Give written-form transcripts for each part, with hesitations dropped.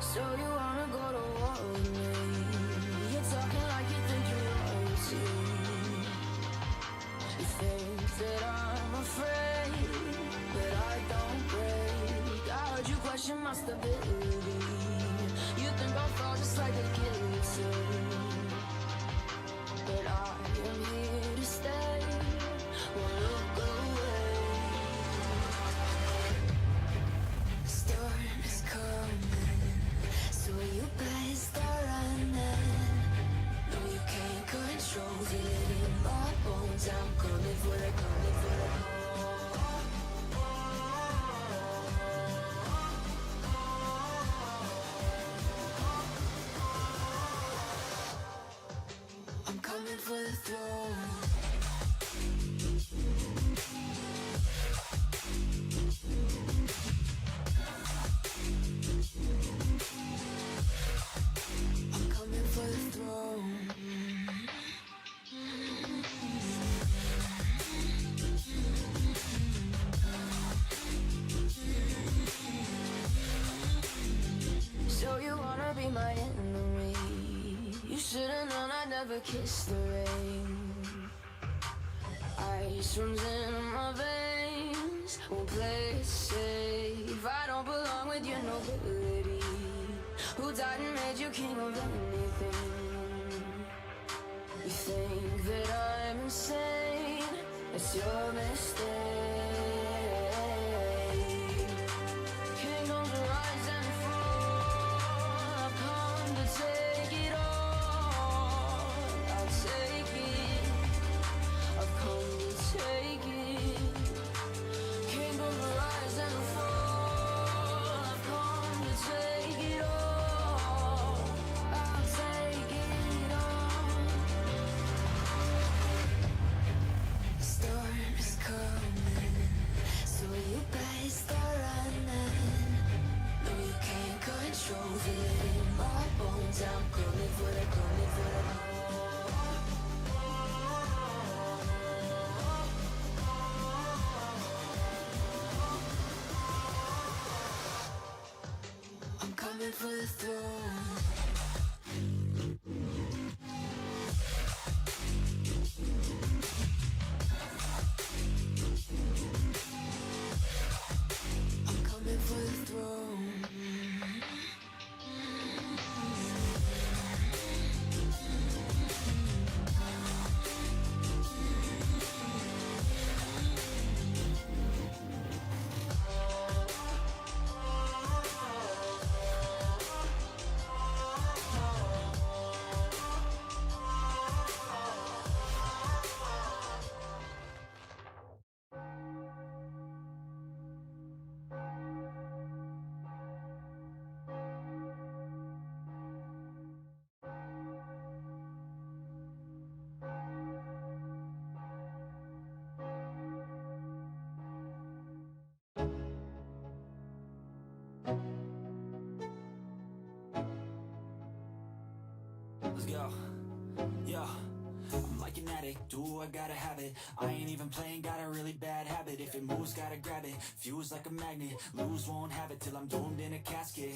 So you wanna go to war with me? You're talking like you think you're royalty. You think that I'm afraid, but I don't break. I heard you question my stability. You think I'll fall just like a guillotine, but I am here to stay. Won't look away. The storm is coming, so you better start running. No, you can't control it in my bones. I'm coming for the, coming for the. I'm coming for the throne. I'm coming for the throne. So you wanna be my enemy? You should've known I'd never kiss the rain. Ice runs in my veins, won't play it safe. I don't belong with your nobility. Who died and made you king of anything? You think that I'm insane? It's your mistake. Kingdoms rise and fall. I've come to take it all. I'll take it. I've come to take it. Kingdoms rise and fall. I've come to take it all. I'll take it all. The storm is coming, so you better start running. No, you can't control it in my bones. I'm coming for the, coming for the. I'm coming for the throne. I'm coming for the throne. Let's go. Yo, I'm like an addict, do I gotta have it. I ain't even playing, got a really bad habit. If it moves, gotta grab it, fuse like a magnet. Lose, won't have it till I'm doomed in a casket.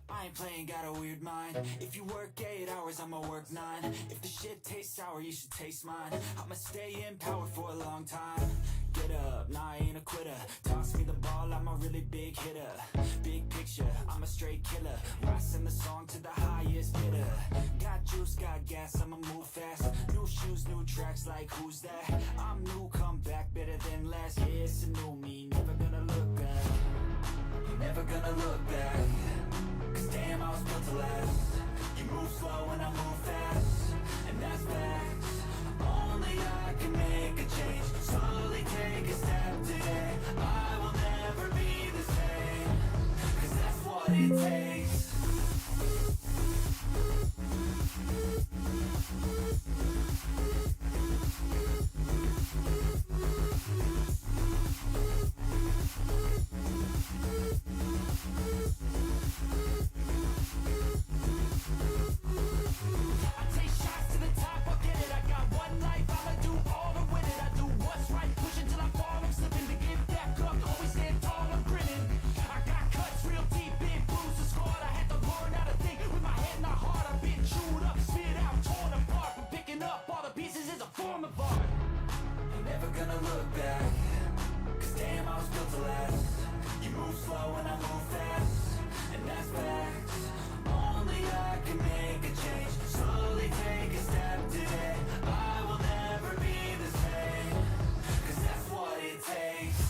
I ain't playing, got a weird mind. If you work 8 hours, I'ma work 9. If the shit tastes sour, you should taste mine. I'ma stay in power for a long time. Get up, nah, I ain't a quitter. Toss me the ball, I'm a really big hitter. Big picture, I'm a straight killer. Rising the song to the highest bidder. Got juice, got gas, I'ma move fast. New shoes, new tracks, like who's that? I'm new, come back, better than last. Yeah, it's a new me, never gonna look back. Never gonna look back. Cause damn, I was built to last. You move slow and I move fast, and that's facts. Only I can make a change. Slowly take a step today. I will never be the same. Cause that's what it takes. Squad boulevard. Ain't never gonna look back, cause damn, I was built to last. You move slow and I move fast, and that's facts. Only I can make a change, slowly take a step today. I will never be the same, cause that's what it takes.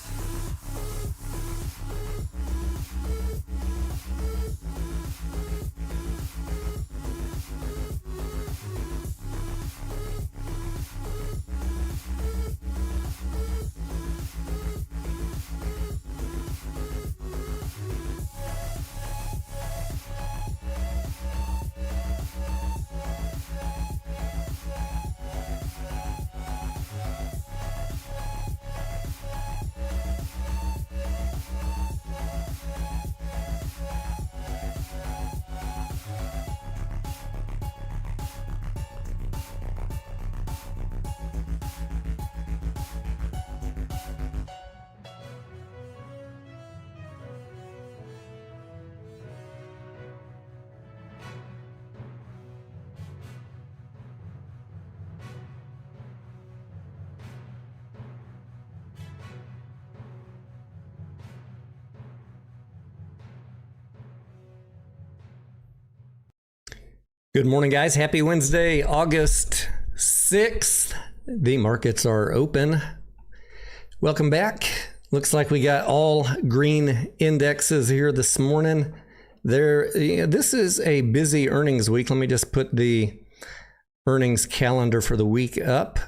Good morning, guys. Happy Wednesday, August 6th. The markets are open. Welcome back. Looks like we got all green indexes here this morning. This is a busy earnings week. Let me just put the earnings calendar for the week up.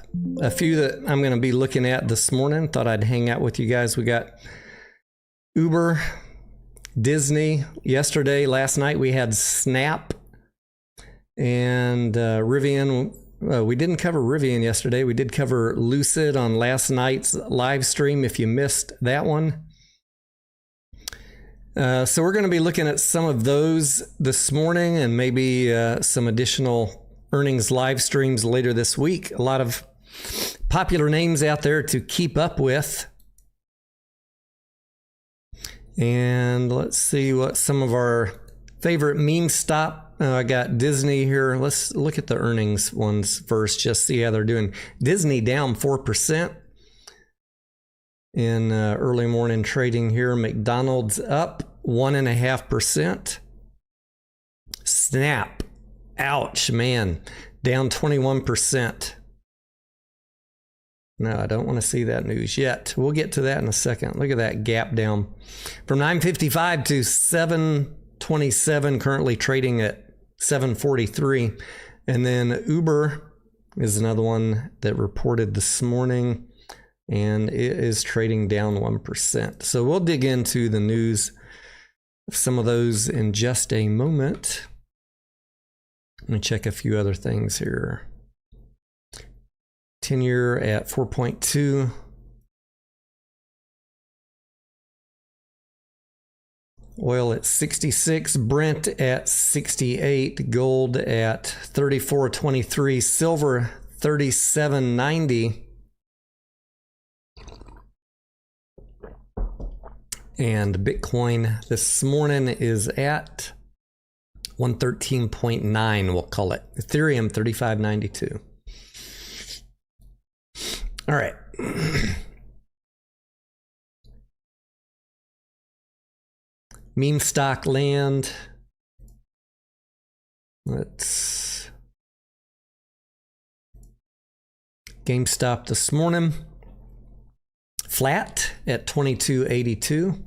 A few that I'm going to be looking at this morning. Thought I'd hang out with you guys. We got Uber, Disney. Yesterday, last night, we had Snap. And Rivian, we didn't cover Rivian yesterday. We did cover Lucid on last night's live stream if you missed that one. So we're going to be looking at some of those this morning and maybe some additional earnings live streams later this week. A lot of popular names out there to keep up with. And let's see what some of our favorite meme stop. I got Disney here. Let's look at the earnings ones first, just see how they're doing. Disney down 4% in early morning trading here. McDonald's up 1.5%. Snap, ouch, man, down 21%. No, I don't want to see that news yet. We'll get to that in a second. Look at that gap down from 955 to 727, currently trading at 743. And then Uber is another one that reported this morning, and it is trading down 1%. So we'll dig into the news of some of those in just a moment. Let me check a few other things here. 10-year at 4.2. Oil at 66, Brent at 68, gold at 34.23, silver 37.90, and Bitcoin this morning is at 113.9, we'll call it. Ethereum 35.92. All right. Meme stock land. Let's GameStop this morning. Flat at 22.82.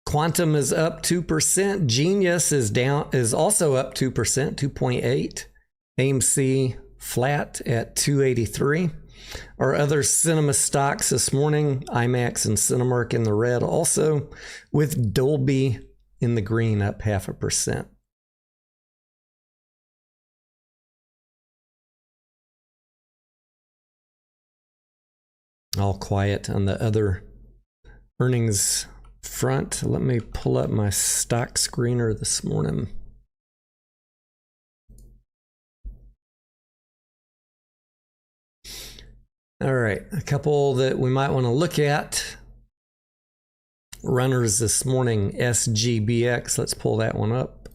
Quantum is up 2%. Genius is also up 2%, 2.8. AMC flat at 283. Our other cinema stocks this morning, IMAX and Cinemark in the red also, with Dolby in the green up 0.5%. All quiet on the other earnings front. Let me pull up my stock screener this morning. All right, a couple that we might want to look at. Runners this morning, SGBX. Let's pull that one up.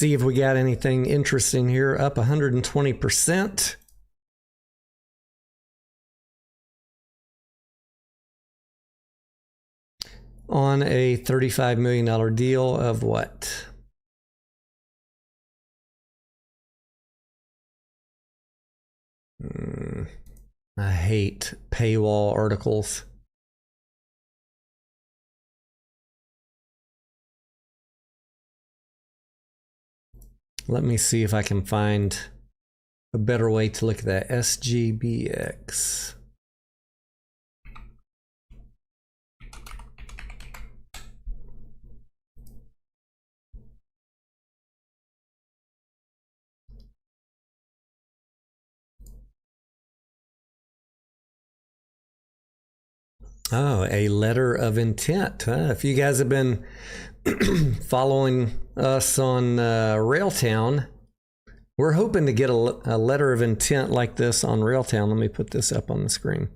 see if we got anything interesting here. Up 120%. On a $35 million deal of what? I hate paywall articles. Let me see if I can find a better way to look at that. SGBX. Oh, a letter of intent. If you guys have been following us on Railtown, we're hoping to get a letter of intent like this on Railtown. Let me put this up on the screen.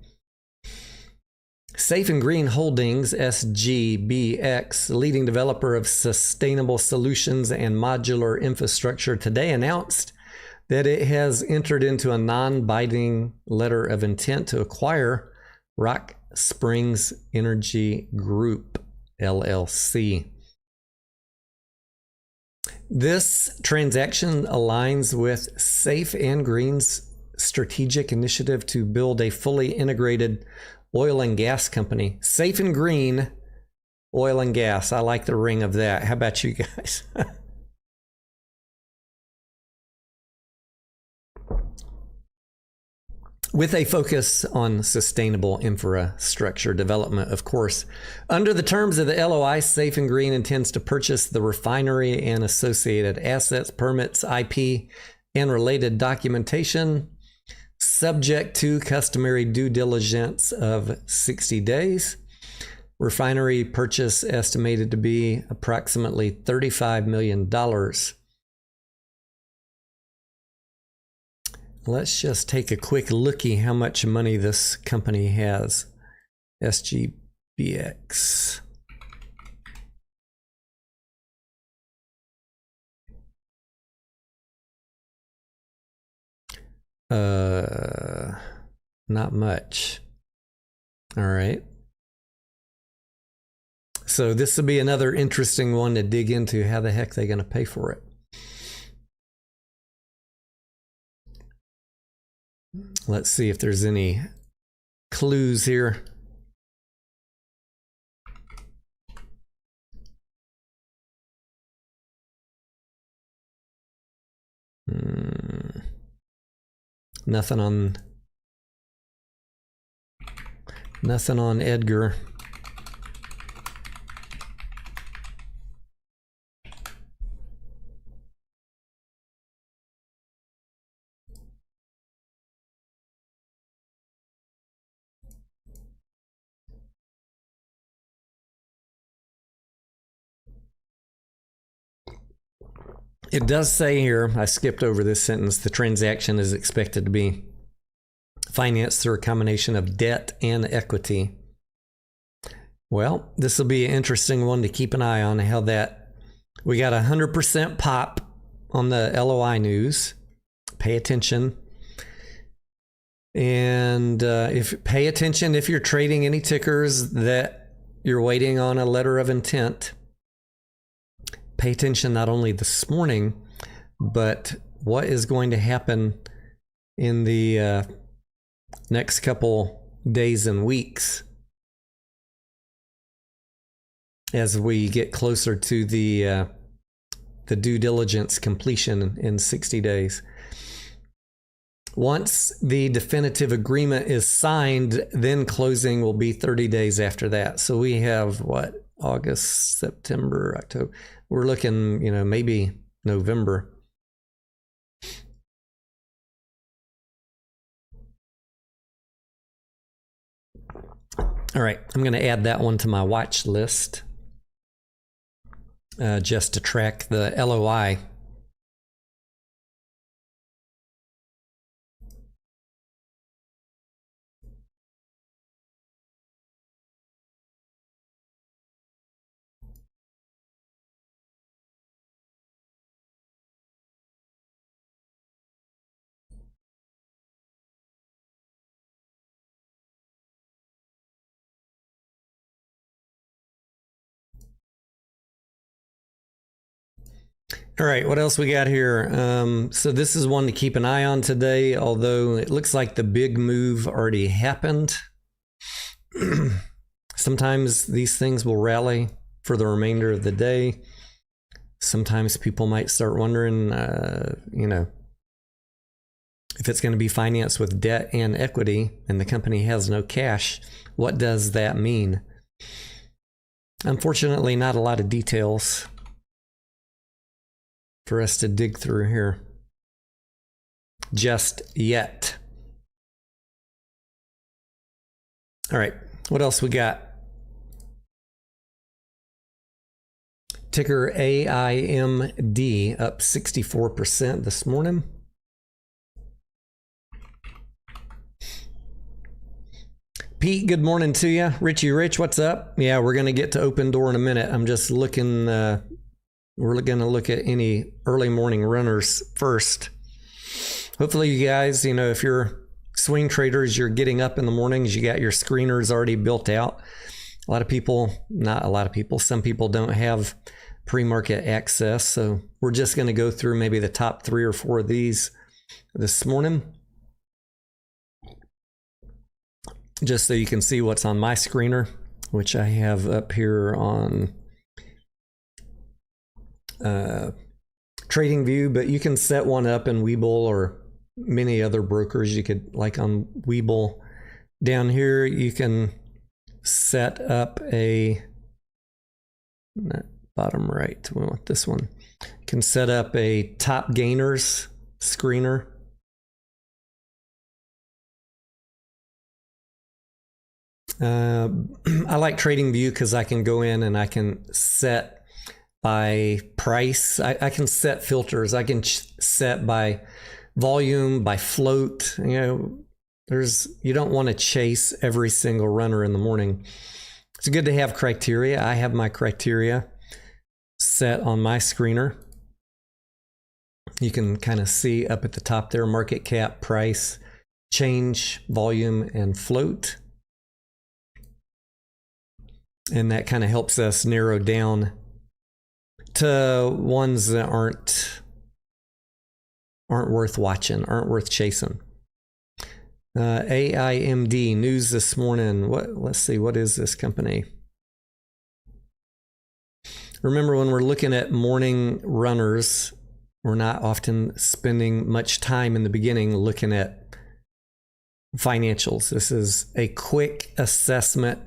Safe and Green Holdings, SGBX, leading developer of sustainable solutions and modular infrastructure, today announced that it has entered into a non-binding letter of intent to acquire Rock Springs Energy Group, LLC. This transaction aligns with Safe and Green's strategic initiative to build a fully integrated oil and gas company. Safe and Green Oil and Gas. I like the ring of that. How about you guys? With a focus on sustainable infrastructure development, of course. Under the terms of the LOI, Safe and Green intends to purchase the refinery and associated assets, permits, IP, and related documentation, subject to customary due diligence of 60 days. Refinery purchase estimated to be approximately $35 million. Let's just take a quick looky how much money this company has. SGBX. Not much. All right. So this will be another interesting one to dig into. How the heck are they going to pay for it? Let's see if there's any clues here. Nothing on Edgar. It does say here, I skipped over this sentence, the transaction is expected to be financed through a combination of debt and equity. Well, this will be an interesting one to keep an eye on, how that, we got 100% pop on the LOI news. Pay attention. And pay attention if you're trading any tickers that you're waiting on a letter of intent. Pay attention not only this morning, but what is going to happen in the next couple days and weeks as we get closer to the due diligence completion in 60 days. Once the definitive agreement is signed, then closing will be 30 days after that. So we have what? August, September, October. We're looking, maybe November. All right, I'm going to add that one to my watch list just to track the LOI. All right, what else we got here? So this is one to keep an eye on today, although it looks like the big move already happened. Sometimes these things will rally for the remainder of the day. Sometimes people might start wondering, if it's going to be financed with debt and equity and the company has no cash, what does that mean? Unfortunately, not a lot of details for us to dig through here just yet. All right, what else we got? Ticker AIMD up 64% this morning. Pete, good morning to you. Richie Rich, what's up? Yeah, we're going to get to Open Door in a minute. I'm just looking, we're going to look at any early morning runners first. Hopefully you guys, if you're swing traders, you're getting up in the mornings, you got your screeners already built out. Some people don't have pre-market access. So we're just going to go through maybe the top 3 or 4 of these this morning, just so you can see what's on my screener, which I have up here on TradingView, but you can set one up in Webull or many other brokers. You could, like on Webull down here, you can set up bottom right, we want this one. You can set up a top gainers screener. I like TradingView because I can go in and I can set by price. I can set filters. I can set by volume, by float. You don't want to chase every single runner in the morning. It's good to have criteria. I have my criteria set on my screener. You can kind of see up at the top there, market cap, price, change, volume, and float. And that kind of helps us narrow down to ones that aren't worth watching, aren't worth chasing. AIMD news this morning. Let's see, what is this company? Remember, when we're looking at morning runners, we're not often spending much time in the beginning looking at financials. This is a quick assessment.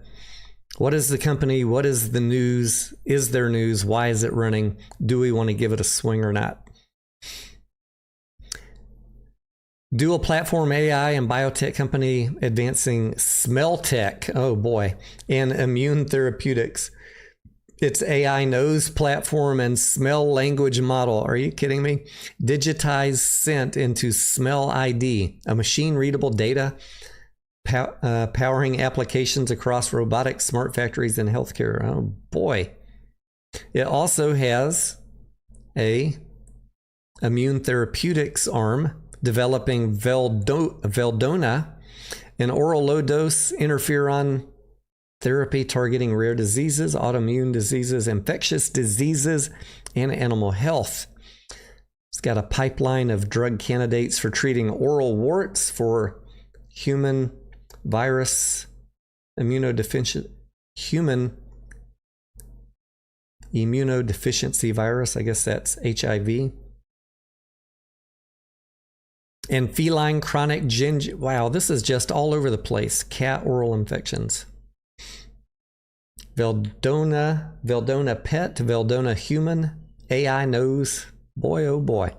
What is the company? What is the news? Is there news? Why is it running? Do we want to give it a swing or not? Dual platform AI and biotech company advancing smell tech. Oh boy. And immune therapeutics. Its AI nose platform and smell language model. Are you kidding me? Digitized scent into smell ID, a machine readable data powering applications across robotics, smart factories, and healthcare. Oh boy. It also has a immune therapeutics arm developing Veldona, an oral low-dose interferon therapy targeting rare diseases, autoimmune diseases, infectious diseases, and animal health. It's got a pipeline of drug candidates for treating oral warts, for human virus immunodeficiency virus, I guess that's HIV, and feline chronic gingivitis. Wow, this is just all over the place. Cat oral infections. Veldona pet, Veldona human, AI nose. Boy, oh boy.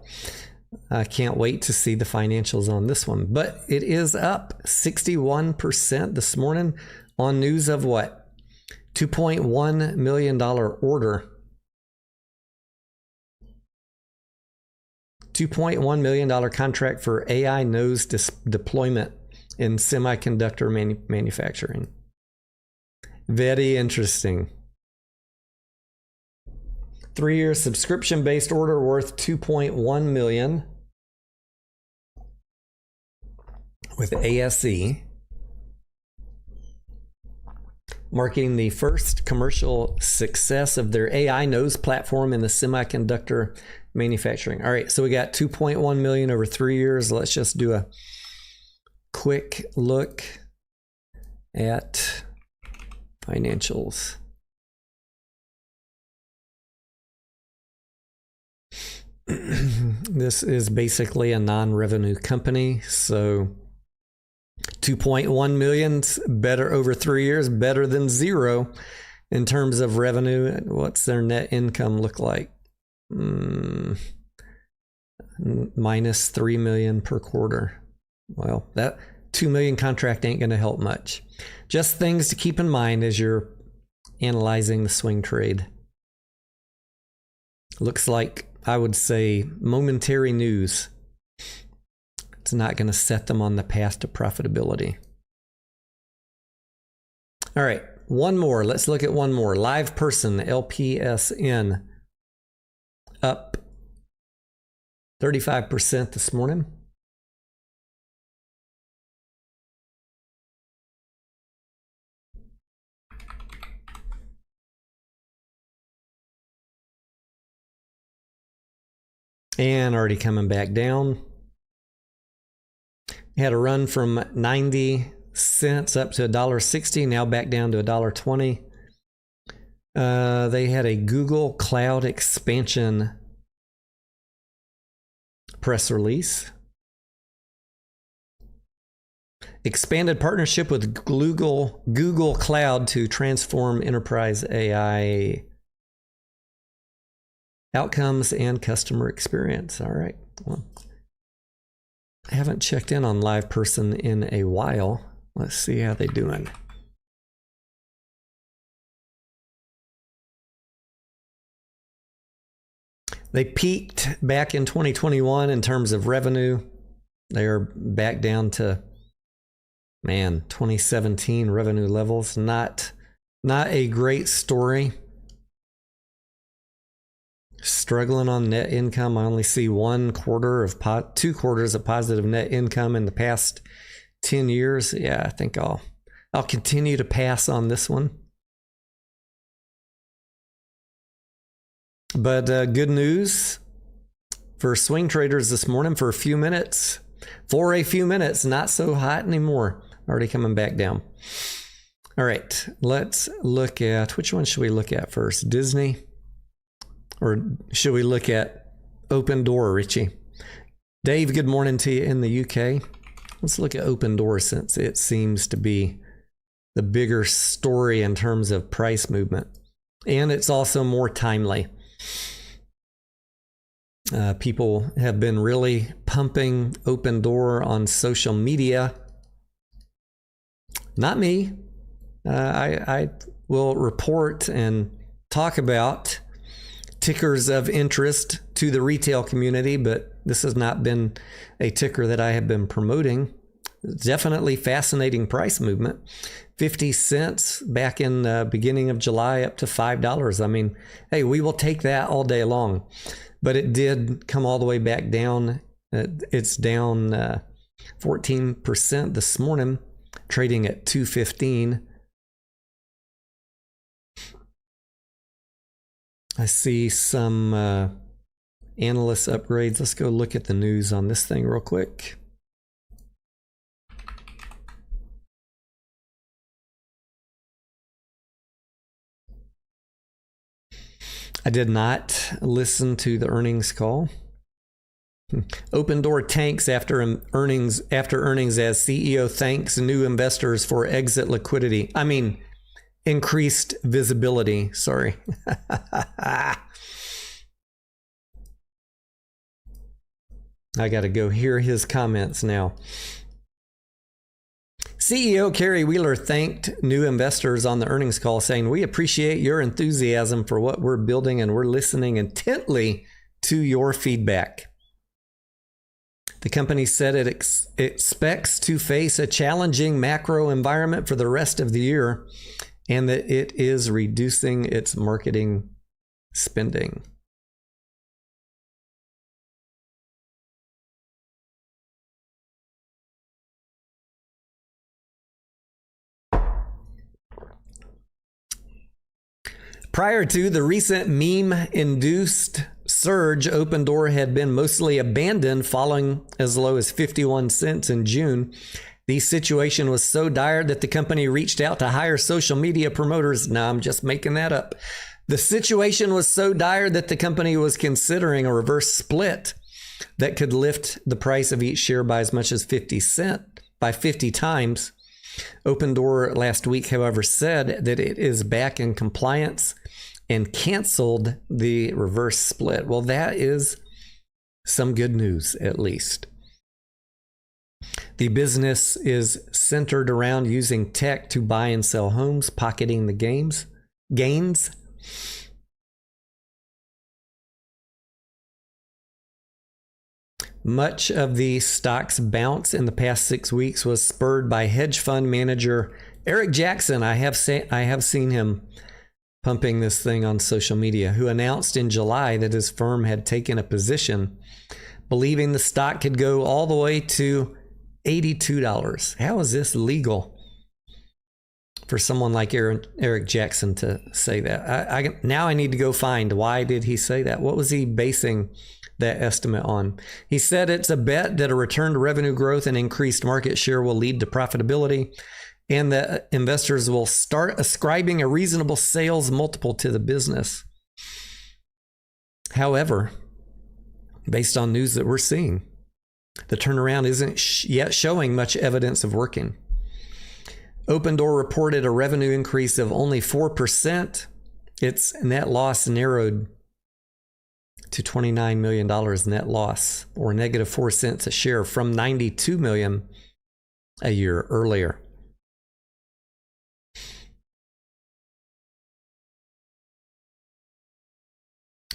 I can't wait to see the financials on this one. But it is up 61% this morning on news of what? $2.1 million order. $2.1 million contract for AI nose deployment in semiconductor manufacturing. Very interesting. 3-year subscription-based order worth $2.1 million with ASE, marking the first commercial success of their AI nose platform in the semiconductor manufacturing. All right, so we got 2.1 million over 3 years. Let's just do a quick look at financials. This is basically a non-revenue company, so 2.1 million's better over 3 years, better than zero in terms of revenue. What's their net income look like? Minus 3 million per quarter. Well, that 2 million contract ain't going to help much. Just things to keep in mind as you're analyzing the swing trade. Looks like, I would say, momentary news. It's not going to set them on the path to profitability. All right, one more. Let's look at one more. Live person, LPSN, up 35% this morning. And already coming back down. Had a run from 90 cents up to $1.60, now back down to $1.20. They had a Google Cloud expansion press release. Expanded partnership with Google Cloud to transform enterprise AI outcomes and customer experience. All right. Well, I haven't checked in on Live Person in a while. Let's see how they're doing. They peaked back in 2021 in terms of revenue. They are back down to, 2017 revenue levels. Not a great story. Struggling on net income. I only see 2 quarters of positive net income in the past 10 years. Yeah, I think I'll continue to pass on this one. But good news for swing traders this morning for a few minutes. Not so hot anymore. Already coming back down. All right, let's look at, which one should we look at first? Disney? Or should we look at Open Door, Richie? Dave, good morning to you in the UK. Let's look at Open Door since it seems to be the bigger story in terms of price movement. And it's also more timely. People have been really pumping Open Door on social media. Not me. I will report and talk about tickers of interest to the retail community, but this has not been a ticker that I have been promoting. Definitely fascinating price movement. 50 cents back in the beginning of July up to $5. I mean, hey, we will take that all day long. But it did come all the way back down. It's down 14% this morning, trading at $2.15. I see some analyst upgrades. Let's go look at the news on this thing real quick. I did not listen to the earnings call. Open Door tanks after earnings as CEO thanks new investors for exit liquidity. Increased visibility. Sorry. I got to go hear his comments now. CEO Carrie Wheeler thanked new investors on the earnings call, saying, "We appreciate your enthusiasm for what we're building, and we're listening intently to your feedback." The company said it expects to face a challenging macro environment for the rest of the year, and that it is reducing its marketing spending. Prior to the recent meme-induced surge, Opendoor had been mostly abandoned, falling as low as 51 cents in June. The situation was so dire that the company reached out to hire social media promoters. Now, I'm just making that up. The situation was so dire that the company was considering a reverse split that could lift the price of each share by as much as 50 cents by 50 times. Opendoor last week, however, said that it is back in compliance and canceled the reverse split. Well, that is some good news, at least. The business is centered around using tech to buy and sell homes, pocketing the gains. Much of the stock's bounce in the past 6 weeks was spurred by hedge fund manager Eric Jackson. I have seen him pumping this thing on social media, who announced in July that his firm had taken a position believing the stock could go all the way to $82. How is this legal for someone like Eric Jackson to say that? Now I need to go find, why did he say that? What was he basing that estimate on? He said it's a bet that a return to revenue growth and increased market share will lead to profitability, and that investors will start ascribing a reasonable sales multiple to the business. However, based on news that we're seeing, the turnaround isn't yet showing much evidence of working. Opendoor reported a revenue increase of only 4%. Its net loss narrowed to $29 million net loss, or negative 4 cents a share, from $92 million a year earlier.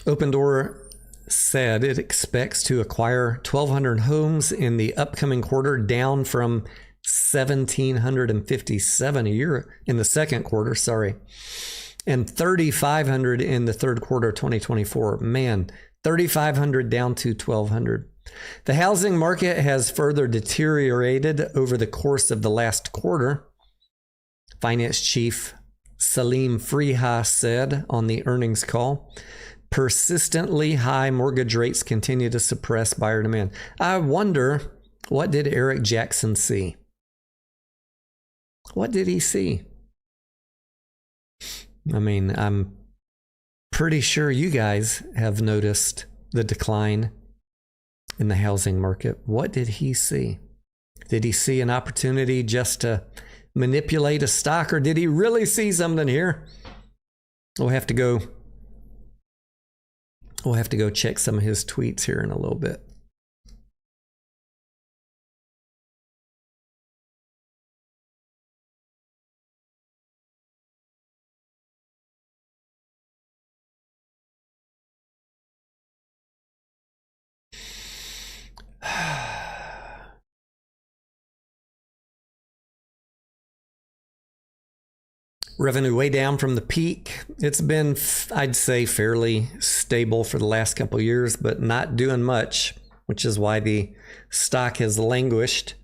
Opendoor said it expects to acquire 1,200 homes in the upcoming quarter, down from 1,757 a year in the second quarter, and 3,500 in the third quarter of 2024. Man, 3,500 down to 1,200. The housing market has further deteriorated over the course of the last quarter, Finance Chief Salim Friha said on the earnings call. Persistently high mortgage rates continue to suppress buyer demand. I wonder, what did Eric Jackson see? What did he see? I mean, I'm pretty sure you guys have noticed the decline in the housing market. What did he see? Did he see an opportunity just to manipulate a stock, or did he really see something here? We'll have to go check some of his tweets here in a little bit. Revenue way down from the peak. It's been, I'd say, fairly stable for the last couple of years, but not doing much, which is why the stock has languished.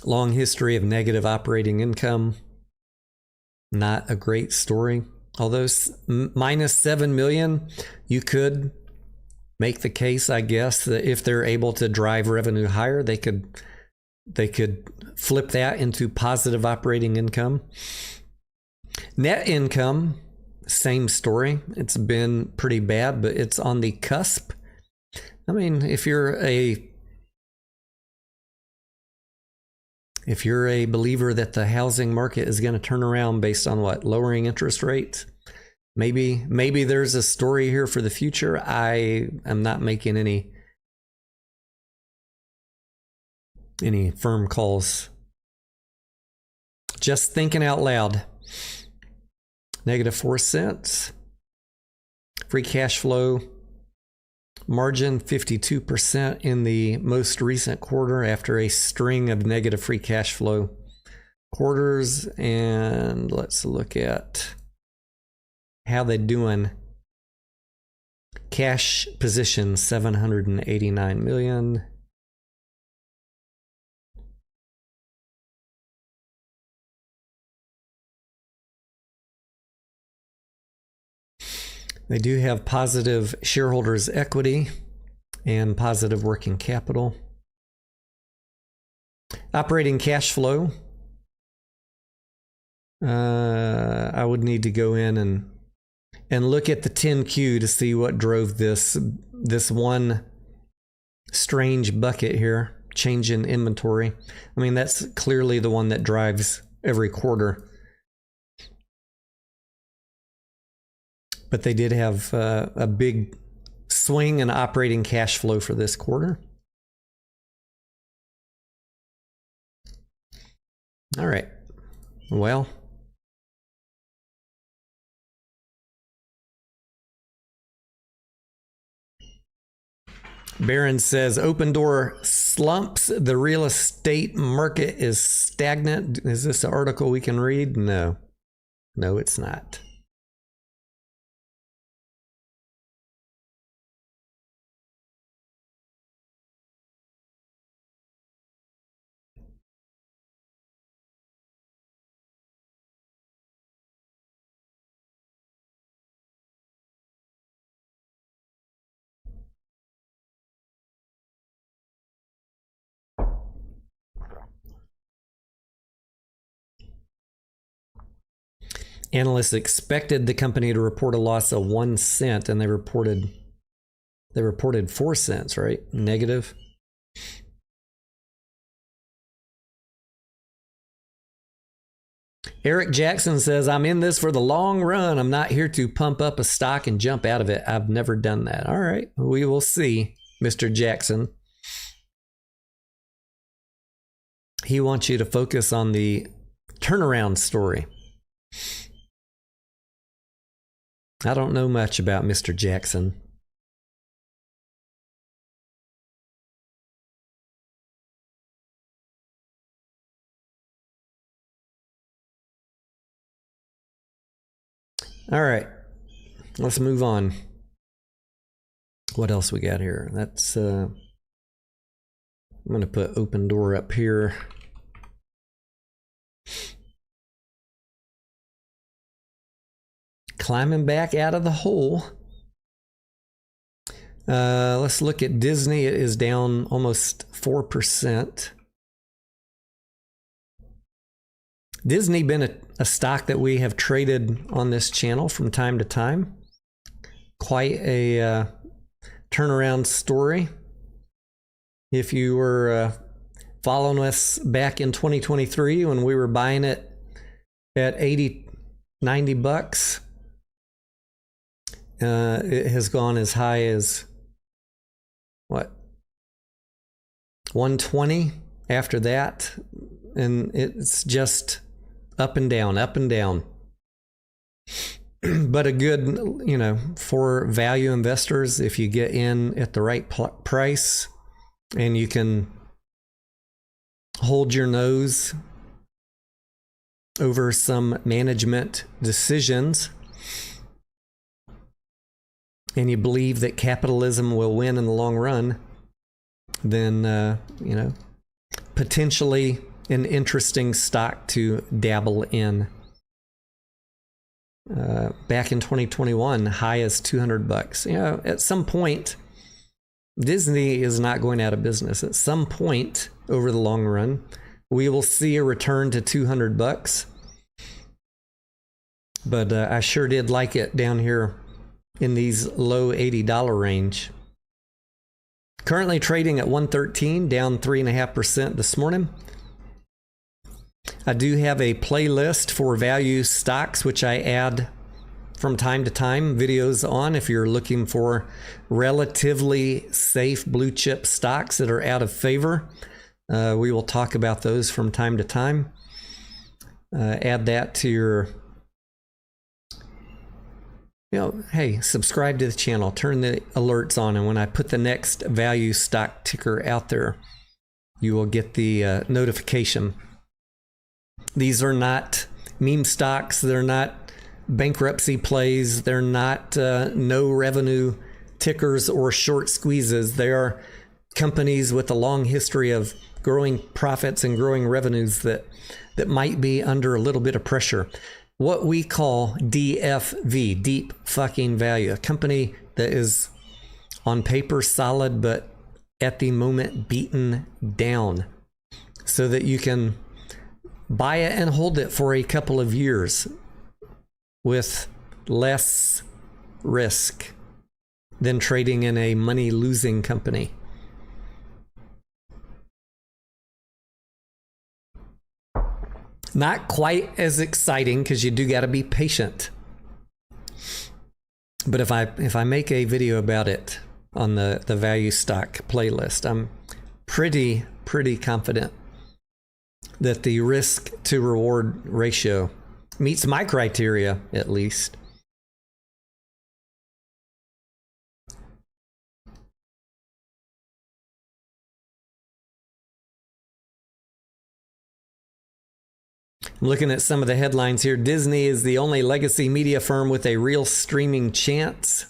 Long history of negative operating income. Not a great story. Although minus 7 million, you could make the case, I guess, that if they're able to drive revenue higher, they could flip that into positive operating income. Net income, same story. It's been pretty bad, but it's on the cusp. I mean, if you're a believer that the housing market is going to turn around based on what? Lowering interest rates? Maybe there's a story here for the future. I am not making any firm calls. Just thinking out loud. Negative 4 cents. Free cash flow margin 52% in the most recent quarter after a string of negative free cash flow quarters. And let's look at how they doing. Cash position $789 million. They do have positive shareholders' equity and positive working capital. Operating cash flow. I would need to go in and look at the 10Q to see what drove this one strange bucket here, change in inventory. I mean, that's clearly the one that drives every quarter. But they did have a big swing in operating cash flow for this quarter. All right. Well, Barron says, open door slumps. The real estate market is stagnant. Is this an article we can read? No. No, it's not. Analysts expected the company to report a loss of 1 cent, and they reported 4 cents, right? Negative. Eric Jackson says, I'm in this for the long run. I'm not here to pump up a stock and jump out of it. I've never done that. All right, we will see, Mr. Jackson. He wants you to focus on the turnaround story. I don't know much about Mr. Jackson. All right, let's move on. What else we got here? That's I'm going to put open door up here. Climbing back out of the hole. Let's look at Disney. It is down almost 4%. Disney been a stock that we have traded on this channel from time to time. Quite a turnaround story. If you were following us back in 2023 when we were buying it at 80, 90 bucks, it has gone as high as what, 120 after that, and it's just up and down, up and down. But a good, for value investors, if you get in at the right price and you can hold your nose over some management decisions, and you believe that capitalism will win in the long run, then, potentially an interesting stock to dabble in. Back in 2021, high as 200 bucks. At some point, Disney is not going out of business. At some point over the long run, we will see a return to 200 bucks. But I sure did like it down here in these low $80 range. Currently trading at 113, down 3.5% this morning. I do have a playlist for value stocks, which I add from time to time videos on if you're looking for relatively safe blue chip stocks that are out of favor. We will talk about those from time to time. Add that to your, hey, subscribe to the channel, turn the alerts on, and when I put the next value stock ticker out there, you will get the notification. These are not meme stocks. They're not bankruptcy plays. They're not no revenue tickers or short squeezes. They are companies with a long history of growing profits and growing revenues that might be under a little bit of pressure. what we call DFV, deep fucking value, a company that is on paper solid, but at the moment beaten down, so that you can buy it and hold it for a couple of years with less risk than trading in a money-losing company. Not quite as exciting because you do got to be patient. But if I make a video about it on the value stock playlist, I'm pretty confident that the risk to reward ratio meets my criteria, at least. I'm looking at some of the headlines here. Disney is the only legacy media firm with a real streaming chance.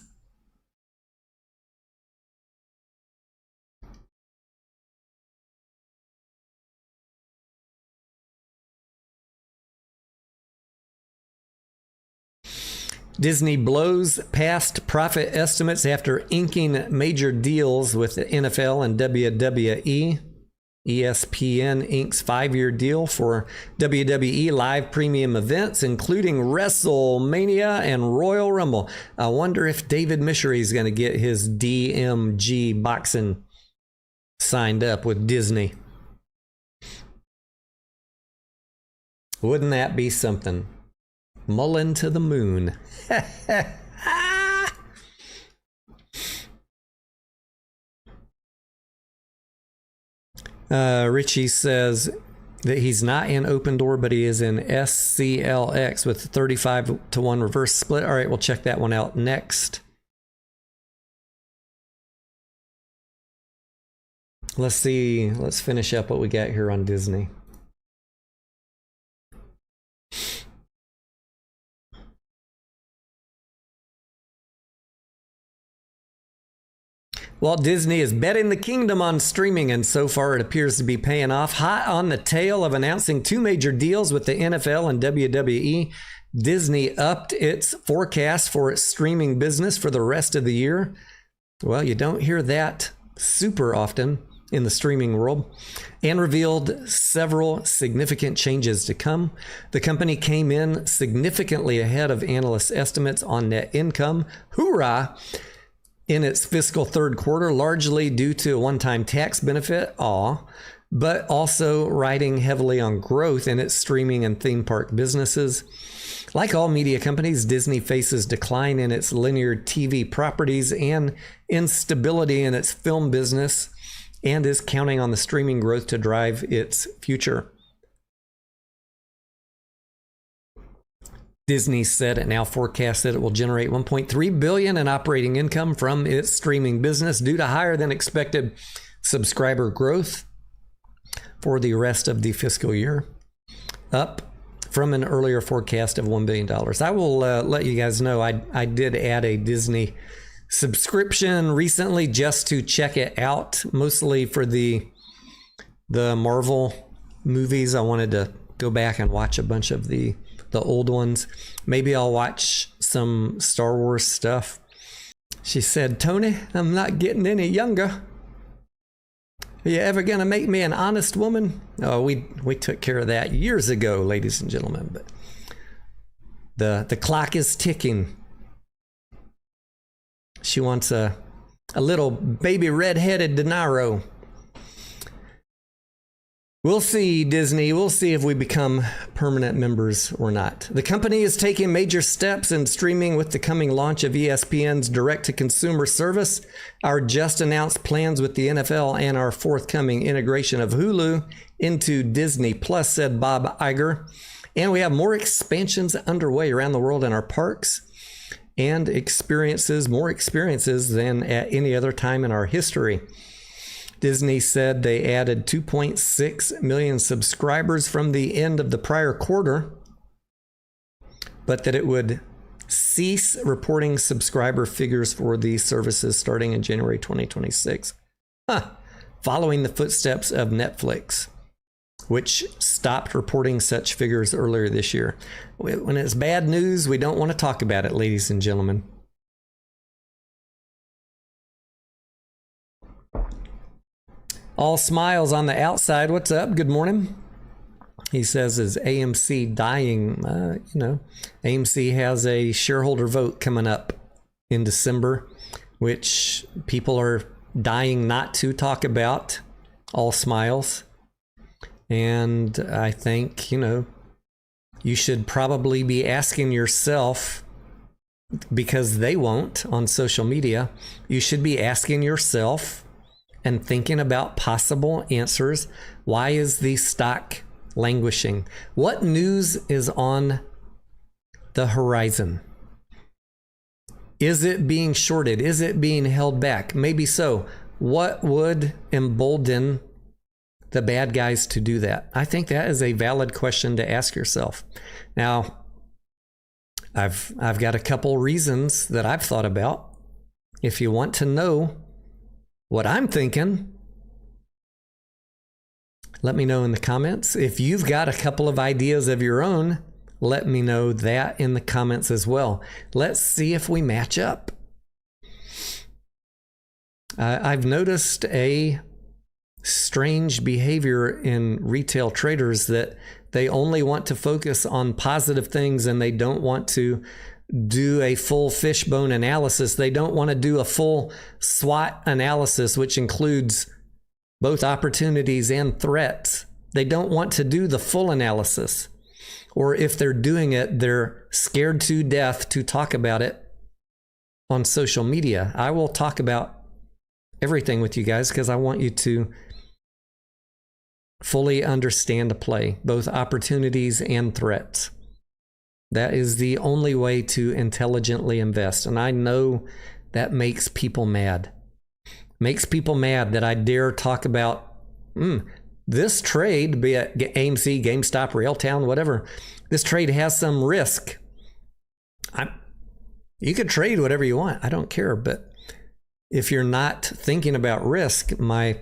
Disney blows past profit estimates after inking major deals with the NFL and WWE. ESPN inks 5-year deal for WWE live premium events, including WrestleMania and Royal Rumble. I wonder if David Mishery is going to get his DMG boxing signed up with Disney. Wouldn't that be something? Mullen to the moon. Richie says that he's not in Open Door, but he is in SCLX with 35-to-1 reverse split. All right, we'll check that one out next. Let's see. Let's finish up what we got here on Disney. Walt Disney is betting the kingdom on streaming, and so far it appears to be paying off. Hot on the tail of announcing 2 major deals with the NFL and WWE, Disney upped its forecast for its streaming business for the rest of the year. Well, you don't hear that super often in the streaming world, and revealed several significant changes to come. The company came in significantly ahead of analysts' estimates on net income. Hoorah! In its fiscal third quarter, largely due to a one-time tax benefit, but also riding heavily on growth in its streaming and theme park businesses. Like all media companies, Disney faces decline in its linear TV properties and instability in its film business, and is counting on the streaming growth to drive its future. Disney said it now forecasts that it will generate $1.3 billion in operating income from its streaming business due to higher than expected subscriber growth for the rest of the fiscal year, up from an earlier forecast of $1 billion. I will let you guys know I did add a Disney subscription recently just to check it out, mostly for the Marvel movies. I wanted to go back and watch a bunch of the old ones. Maybe I'll watch some Star Wars stuff. She said, Tony, I'm not getting any younger. Are you ever gonna make me an honest woman? Oh, we took care of that years ago, ladies and gentlemen, but the clock is ticking. She wants a little baby red-headed De Niro. We'll see, Disney. We'll see if we become permanent members or not. The company is taking major steps in streaming with the coming launch of ESPN's direct-to-consumer service, our just announced plans with the NFL, and our forthcoming integration of Hulu into Disney Plus, said Bob Iger. And we have more expansions underway around the world in our parks and more experiences than at any other time in our history. Disney said they added 2.6 million subscribers from the end of the prior quarter, but that it would cease reporting subscriber figures for these services starting in January 2026, following the footsteps of Netflix. which stopped reporting such figures earlier this year. When it's bad news, we don't want to talk about it, ladies and gentlemen. All smiles on the outside. What's up? Good morning. He says, is AMC dying? AMC has a shareholder vote coming up in December, which people are dying not to talk about. All smiles. And I think, you should probably be asking yourself, because they won't on social media, you should be asking yourself and thinking about possible answers. Why is the stock languishing? What news is on the horizon? Is it being shorted? Is it being held back? Maybe so. What would embolden the bad guys to do that? I think that is a valid question to ask yourself. Now, I've got a couple reasons that I've thought about. If you want to know what I'm thinking, let me know in the comments. If you've got a couple of ideas of your own, let me know that in the comments as well. Let's see if we match up. I've noticed a strange behavior in retail traders that they only want to focus on positive things and they don't want to do a full fishbone analysis. They don't want to do a full SWOT analysis, which includes both opportunities and threats. They don't want to do the full analysis. Or if they're doing it, they're scared to death to talk about it on social media. I will talk about everything with you guys because I want you to fully understand the play, both opportunities and threats. That is the only way to intelligently invest. And I know that makes people mad. Makes people mad that I dare talk about this trade, be it AMC, GameStop, Railtown, whatever. This trade has some risk. You could trade whatever you want. I don't care. But if you're not thinking about risk, my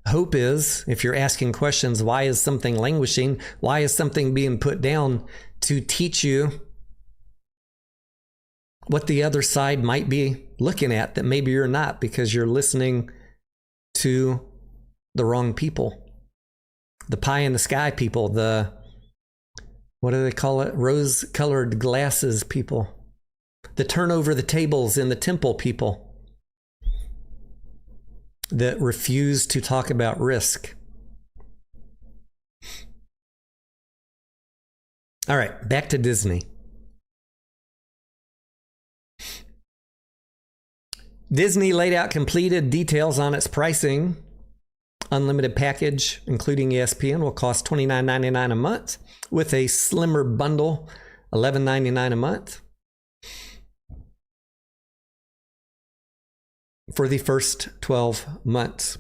hope is, if you're asking questions, why is something languishing? Why is something being put down? To teach you what the other side might be looking at that maybe you're not, because you're listening to the wrong people. The pie in the sky people, the, what do they call it? Rose-colored glasses people. The turn over the tables in the temple people that refuse to talk about risk. All right, back to Disney. Disney laid out completed details on its pricing. Unlimited package, including ESPN, will cost $29.99 a month, with a slimmer bundle, $11.99 a month for the first 12 months.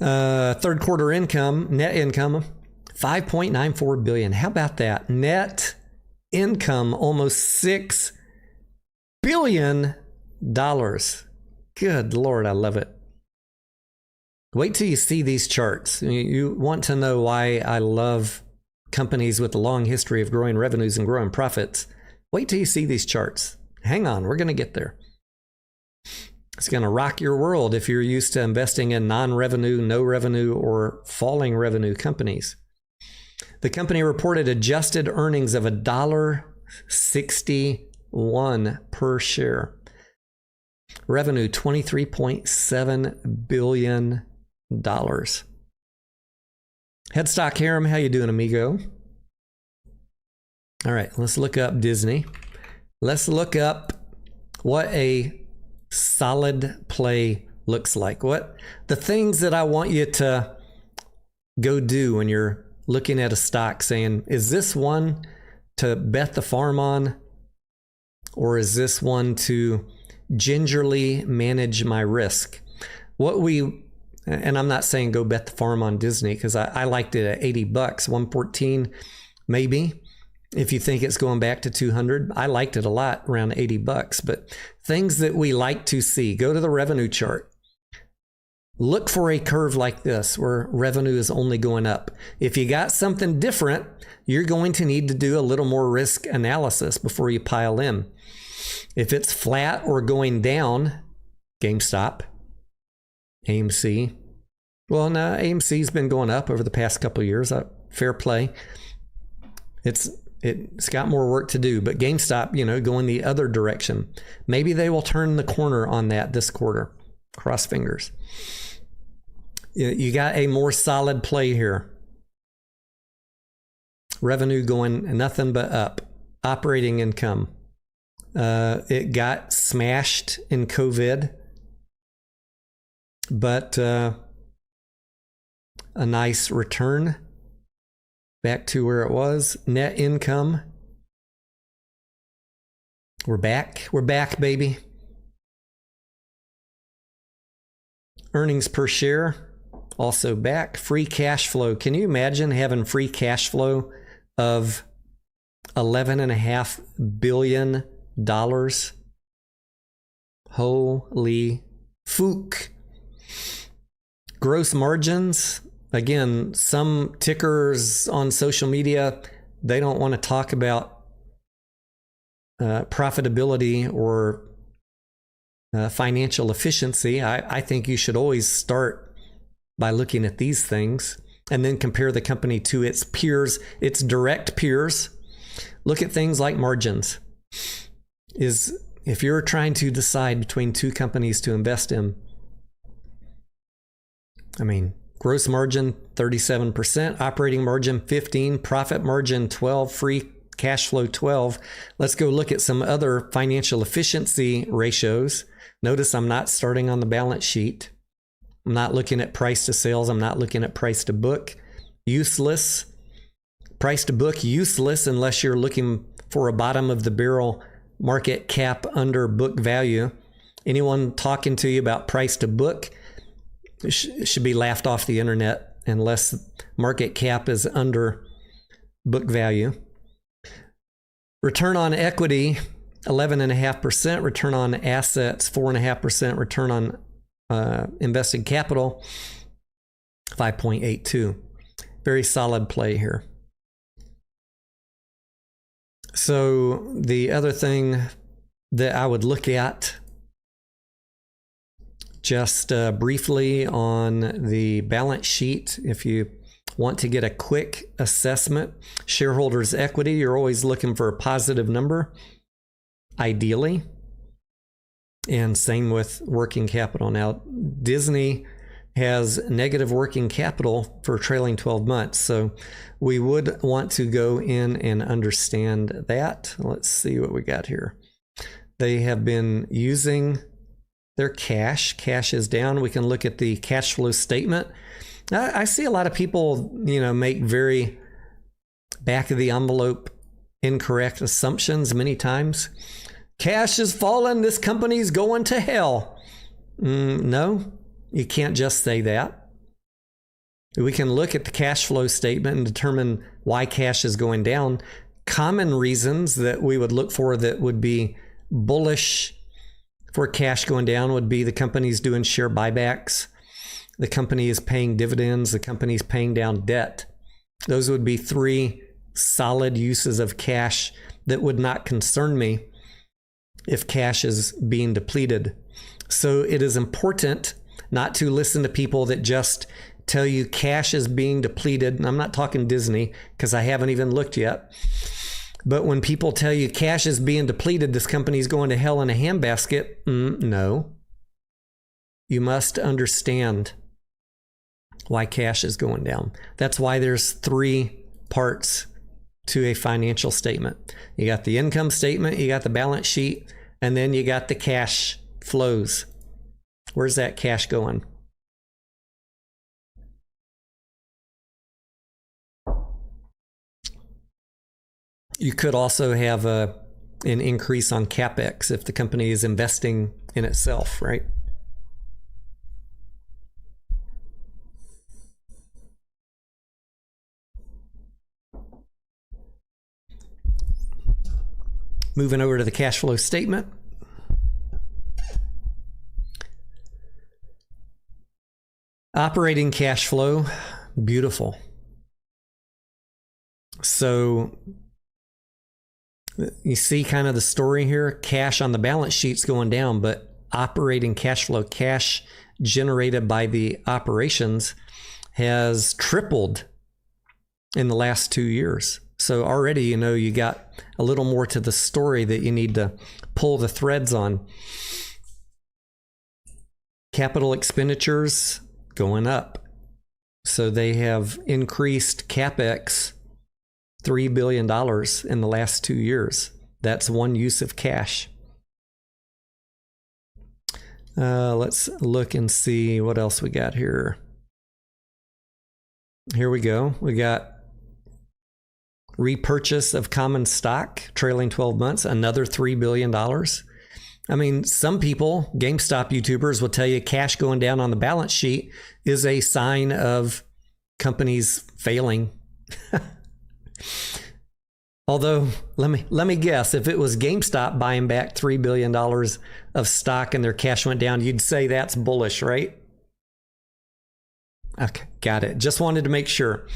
Third quarter income, net income, $5.94 billion. How about that? Net income, almost $6 billion. Good Lord, I love it. Wait till you see these charts. You want to know why I love companies with a long history of growing revenues and growing profits. Wait till you see these charts. Hang on, we're going to get there. It's going to rock your world if you're used to investing in non-revenue, no revenue, or falling revenue companies. The company reported adjusted earnings of $1.61 per share. Revenue, $23.7 billion. Headstock Harem, how you doing, amigo? All right, let's look up Disney. Let's look up what a solid play looks like. What the things that I want you to go do when you're looking at a stock, saying, is this one to bet the farm on, or is this one to gingerly manage my risk? And I'm not saying go bet the farm on Disney, because I liked it at $80, 114 maybe. if you think it's going back to 200. I liked it a lot, around $80. But things that we like to see, go to the revenue chart. Look for a curve like this where revenue is only going up. If you got something different, you're going to need to do a little more risk analysis before you pile in. If it's flat or going down, GameStop, AMC. Well, no, AMC's been going up over the past couple of years. Fair play. It's got more work to do, but GameStop, going the other direction. Maybe they will turn the corner on that this quarter. Cross fingers. You got a more solid play here. Revenue going nothing but up. Operating income. It got smashed in COVID, but a nice return back to where it was. Net income. We're back. We're back, baby. Earnings per share, also back. Free cash flow. Can you imagine having free cash flow of $11.5 billion? Holy fook. Gross margins. Again, some tickers on social media, they don't want to talk about profitability or financial efficiency. I think you should always start by looking at these things and then compare the company to its peers, its direct peers. Look at things like margins. If you're trying to decide between two companies to invest in, gross margin 37%, operating margin 15%, profit margin 12%, free cash flow 12%. Let's go look at some other financial efficiency ratios. Notice I'm not starting on the balance sheet. I'm not looking at price to sales. I'm not looking at price to book. Useless. Price to book, useless unless you're looking for a bottom of the barrel market cap under book value. Anyone talking to you about price to book should be laughed off the internet unless market cap is under book value. Return on equity, 11.5%. Return on assets, 4.5%. Return on invested capital, 5.82. Very solid play here. So the other thing that I would look at just briefly on the balance sheet, if you want to get a quick assessment, shareholders' equity, you're always looking for a positive number, ideally. And same with working capital. Now, Disney has negative working capital for trailing 12 months. So we would want to go in and understand that. Let's see what we got here. They have been using their cash. Cash is down. We can look at the cash flow statement. I see a lot of people, make very back of the envelope incorrect assumptions many times. Cash is falling. This company's going to hell. No, you can't just say that. We can look at the cash flow statement and determine why cash is going down. Common reasons that we would look for that would be bullish for cash going down would be the company's doing share buybacks. The company is paying dividends. The company's paying down debt. Those would be three solid uses of cash that would not concern me if cash is being depleted. So it is important not to listen to people that just tell you cash is being depleted. And I'm not talking Disney because I haven't even looked yet. But when people tell you cash is being depleted, this company's going to hell in a handbasket. No. You must understand why cash is going down. That's why there's three parts to a financial statement. You got the income statement, you got the balance sheet, and then you got the cash flows. Where's that cash going? You could also have an increase on CapEx if the company is investing in itself, right? Moving over to the cash flow statement. Operating cash flow, beautiful. So you see kind of the story here. Cash on the balance sheet's going down, but operating cash flow, cash generated by the operations, has tripled in the last 2 years. So already, you got a little more to the story that you need to pull the threads on. Capital expenditures going up. So they have increased CapEx $3 billion in the last 2 years. That's one use of cash. Let's look and see what else we got here. Here we go. We got repurchase of common stock, trailing 12 months, another $3 billion. I mean, some people, GameStop YouTubers, will tell you cash going down on the balance sheet is a sign of companies failing. Although, let me guess, if it was GameStop buying back $3 billion of stock and their cash went down, you'd say that's bullish, right? Okay, got it. Just wanted to make sure.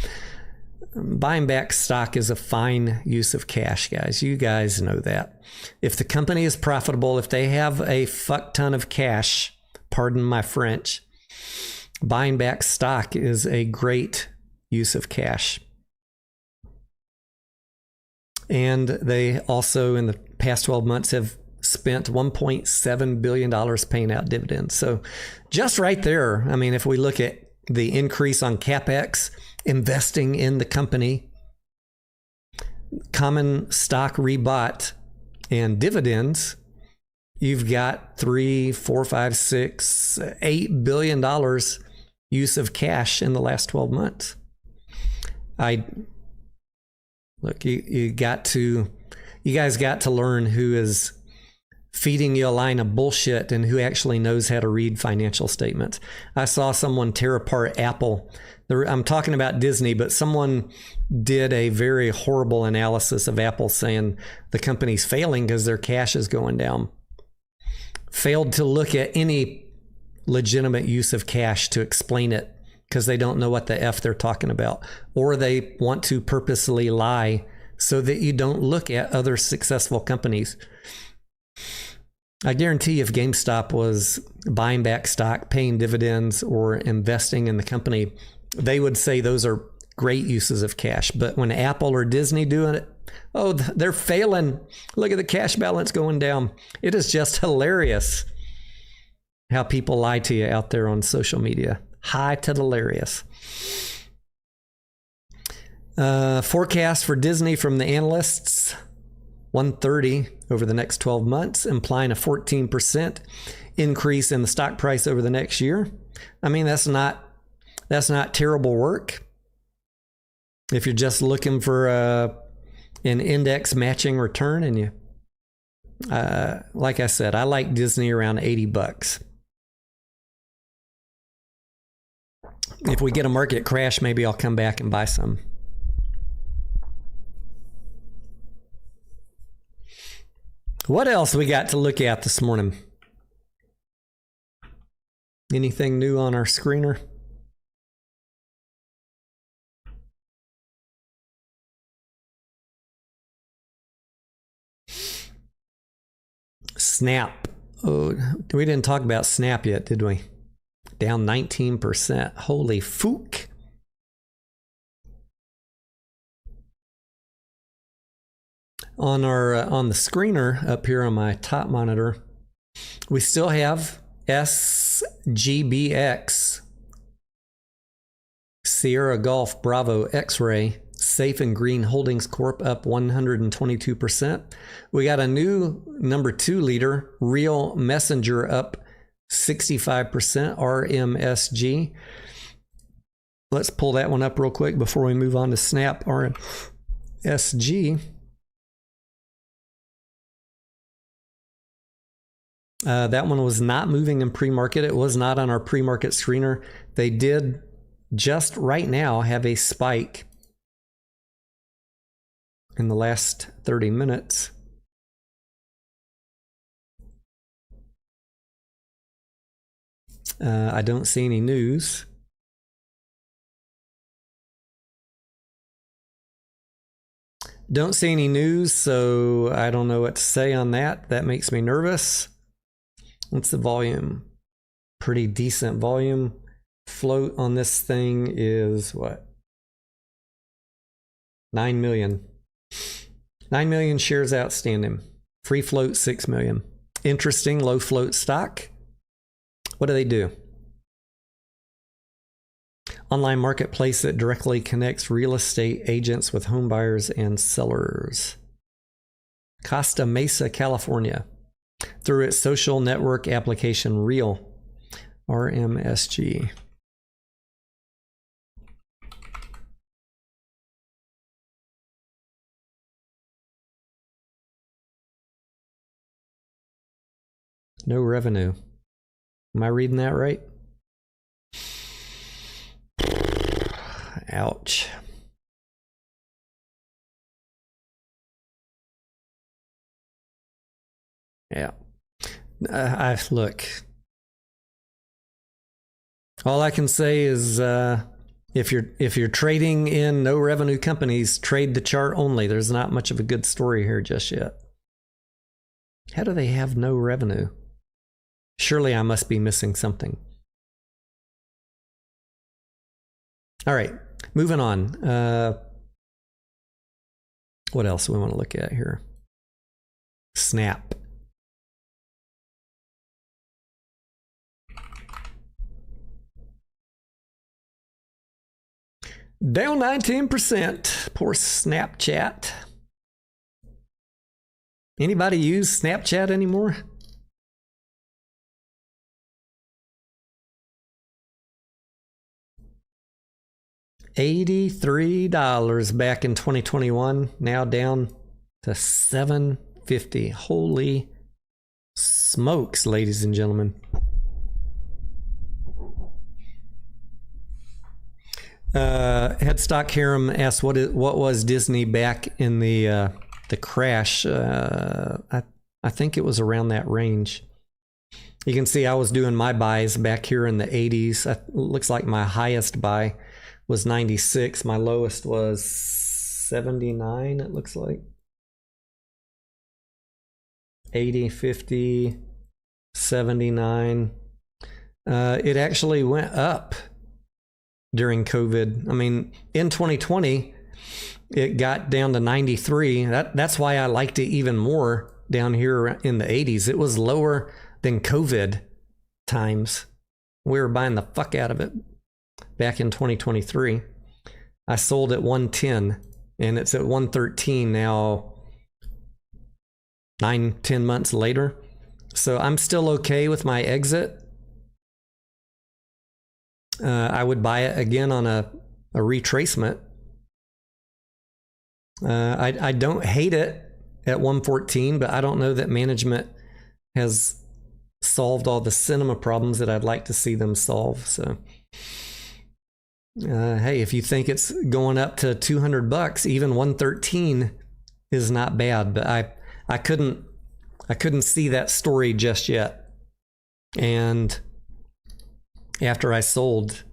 Buying back stock is a fine use of cash, guys. You guys know that. If the company is profitable, if they have a fuck ton of cash, pardon my French, buying back stock is a great use of cash. And they also, in the past 12 months, have spent $1.7 billion paying out dividends. So just right there, I mean, if we look at the increase on CapEx, investing in the company, common stock rebought, and dividends, you've got $8 billion use of cash in the last 12 months. Look, you guys got to learn who is feeding you a line of bullshit and who actually knows how to read financial statements. I saw someone tear apart Apple. I'm talking about Disney, but someone did a very horrible analysis of Apple, saying the company's failing because their cash is going down. Failed to look at any legitimate use of cash to explain it, because they don't know what the F they're talking about, or they want to purposely lie so that you don't look at other successful companies. I guarantee if GameStop was buying back stock, paying dividends, or investing in the company, they would say those are great uses of cash. But when Apple or Disney doing it, oh, they're failing. Look at the cash balance going down. It is just hilarious how people lie to you out there on social media. High to hilarious. Forecast for Disney from the analysts, 130 over the next 12 months, implying a 14% increase in the stock price over the next year. I mean, that's not terrible work. If you're just looking for an index matching return, and you, like I said, I like Disney around $80. If we get a market crash, maybe I'll come back and buy some. What else we got to look at this morning? Anything new on our screener? Snap. Oh, we didn't talk about Snap yet, did we? Down 19%. Holy fook. On the screener up here on my top monitor, we still have SGBX, Sierra Golf Bravo X-Ray, Safe and Green Holdings Corp up 122%. We got a new number 2 leader, Real Messenger, up 65%, RMSG. Let's pull that one up real quick before we move on to Snap. RMSG. That one was not moving in pre-market. It was not on our pre-market screener. They did just right now have a spike in the last 30 minutes. I don't see any news. Don't see any news, so I don't know what to say on that. That makes me nervous. What's the volume? Pretty decent volume. Float on this thing is what? 9 million. 9 million shares outstanding. Free float 6 million. Interesting low float stock. What do they do? Online marketplace that directly connects real estate agents with home buyers and sellers. Costa Mesa, California. Through its social network application Real. RMSG. No revenue. Am I reading that right? Ouch. Yeah. Look. All I can say is if you're trading in no revenue companies, trade the chart only. There's not much of a good story here just yet. How do they have no revenue? Surely I must be missing something. All right, moving on. What else do we want to look at here? Snap. Down 19%. Poor Snapchat. Anybody use Snapchat anymore? $83 back in 2021, now down to $7.50. Holy smokes, ladies and gentlemen. Headstock Harem asked what was Disney back in the crash. I think it was around that range. You can see I was doing my buys back here in the 80s. Looks like my highest buy was 96. My lowest was 79, it looks like. 80, 50, 79. It actually went up during COVID. I mean, in 2020, it got down to 93. That's why I liked it even more down here in the 80s. It was lower than COVID times. We were buying the fuck out of it back in 2023. I sold at 110 and it's at 113 now, 9-10 months later. So I'm still okay with my exit. I would buy it again on a retracement. I don't hate it at 114, but I don't know that management has solved all the cinema problems that I'd like to see them solve. So hey, if you think it's going up to $200, even 113 is not bad, but I couldn't see that story just yet. And after I sold,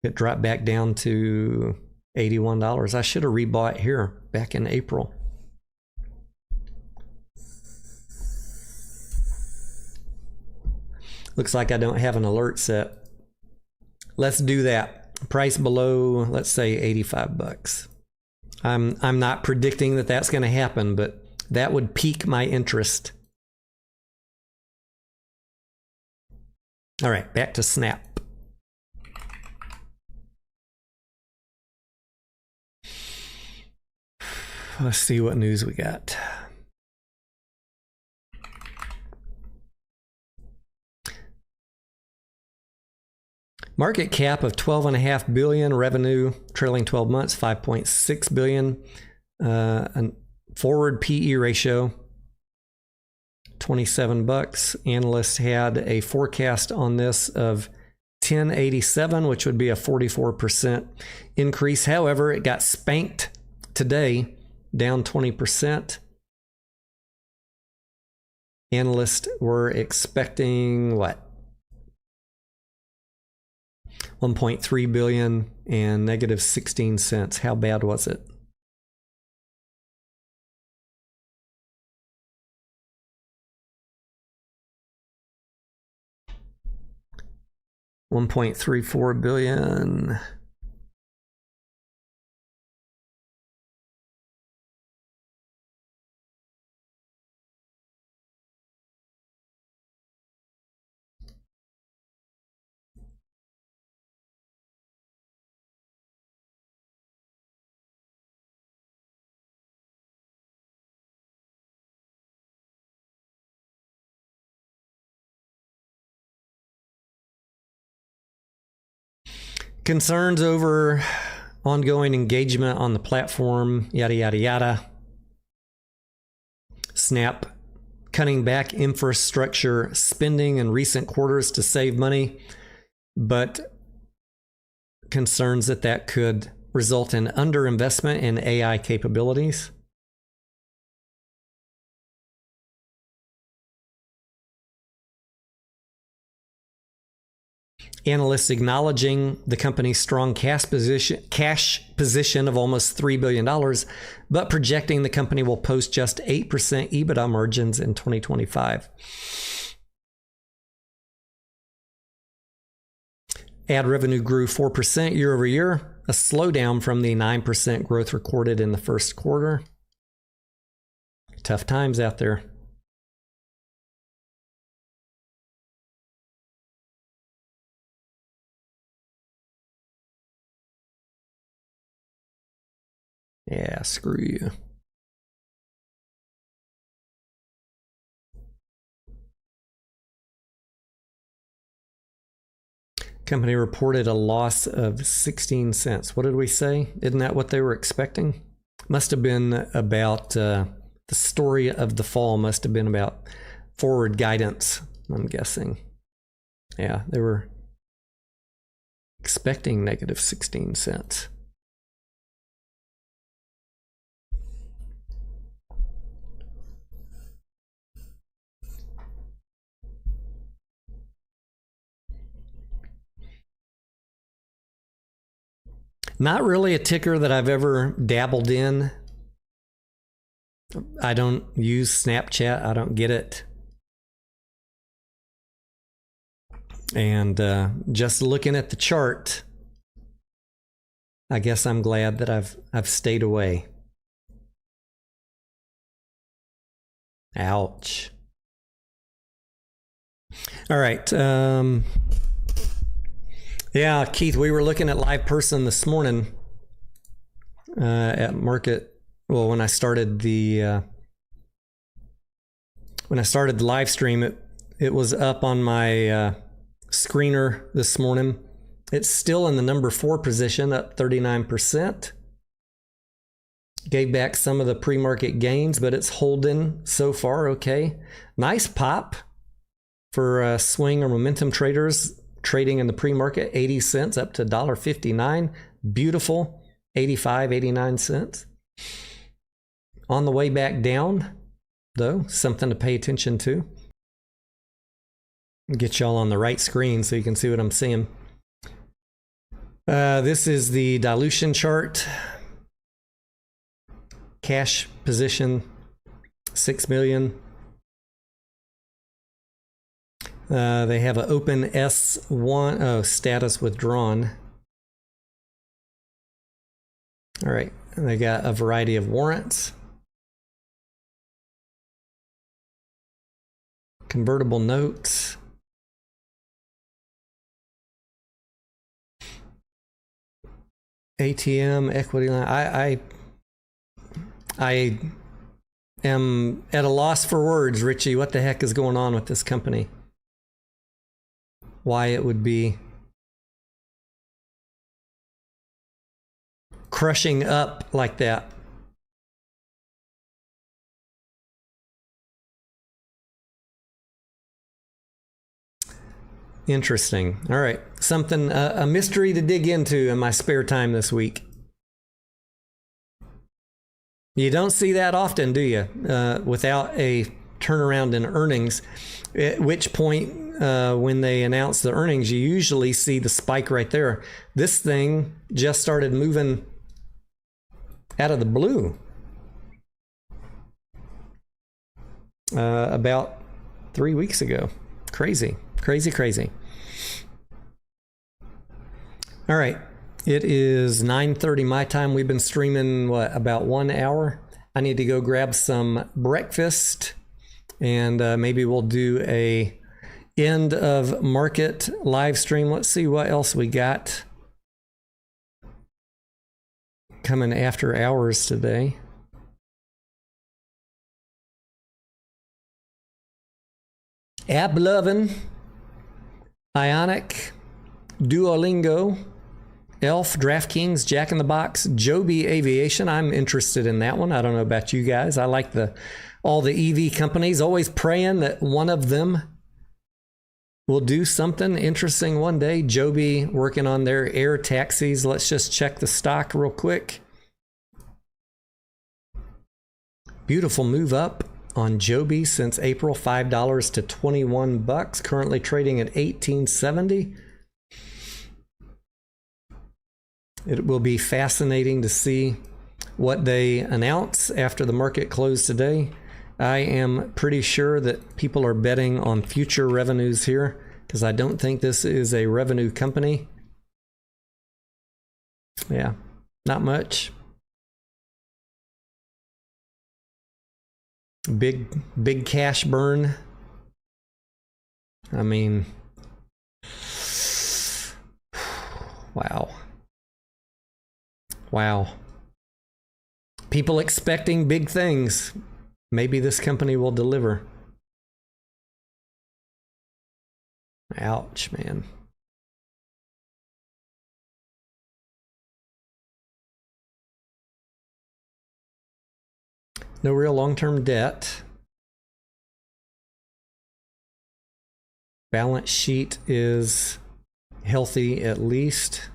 it dropped back down to $81. I should have rebought here back in April. Looks like I don't have an alert set. Let's do that. Price below, let's say $85. I'm not predicting that that's going to happen, but that would pique my interest. All right, back to Snap. Let's see what news we got. Market cap of $12.5 billion, revenue trailing 12 months $5.6 billion, and forward PE ratio $27. Analysts had a forecast on this of 1087, which would be a 44% increase. However, it got spanked today, down 20%. Analysts were expecting what? 1.3 billion and negative 16 cents. How bad was it? $1.34 billion. Concerns over ongoing engagement on the platform, yada, yada, yada. Snap cutting back infrastructure spending in recent quarters to save money, but concerns that that could result in underinvestment in AI capabilities. Analysts acknowledging the company's strong cash position of almost $3 billion, but projecting the company will post just 8% EBITDA margins in 2025. Ad revenue grew 4% year over year, a slowdown from the 9% growth recorded in the first quarter. Tough times out there. Yeah, screw you. Company reported a loss of 16 cents. What did we say? Isn't that what they were expecting? Must have been about the story of the fall, must have been about forward guidance, I'm guessing. Yeah, they were expecting negative 16 cents. Not really a ticker that I've ever dabbled in. I don't use Snapchat. I don't get it. And just looking at the chart, I guess I'm glad that I've stayed away. Ouch. All right. Yeah, Keith, we were looking at Live Person this morning at market. Well, when I started the live stream, it was up on my screener this morning. It's still in the number 4 position, up 39%. Gave back some of the pre-market gains, but it's holding so far okay. Nice pop for swing or momentum traders trading in the pre-market, 80 cents up to $1.59. Beautiful, 85, 89 cents. On the way back down, though, something to pay attention to. Get y'all on the right screen so you can see what I'm seeing. This is the dilution chart. Cash position, 6 million. They have an open S1, status withdrawn. All right, and they got a variety of warrants. Convertible notes. ATM, equity line. I am at a loss for words, Richie. What the heck is going on with this company? Why it would be crushing up like that. Interesting. All right. Something, a mystery to dig into in my spare time this week. You don't see that often, do you? Without a turnaround in earnings, at which point when they announce the earnings, you usually see the spike right there. This thing just started moving out of the blue about 3 weeks ago. Crazy, crazy, crazy. All right, it is 9:30 my time. We've been streaming, about 1 hour. I need to go grab some breakfast, and maybe we'll do a end of market live stream. Let's see what else we got coming after hours today. AppLovin, Ionic, Duolingo, Elf, DraftKings, Jack in the Box, Joby Aviation. I'm interested in that one. I don't know about you guys. I like all the EV companies. Always praying that one of them will do something interesting one day. Joby working on their air taxis. Let's just check the stock real quick. Beautiful move up on Joby since April, $5 to $21, currently trading at $18.70. It will be fascinating to see what they announce after the market closed today. I am pretty sure that people are betting on future revenues here, because I don't think this is a revenue company. Yeah, not much. Big cash burn. I mean, wow. People expecting big things. Maybe this company will deliver. Ouch, man. No real long-term debt. Balance sheet is healthy at least.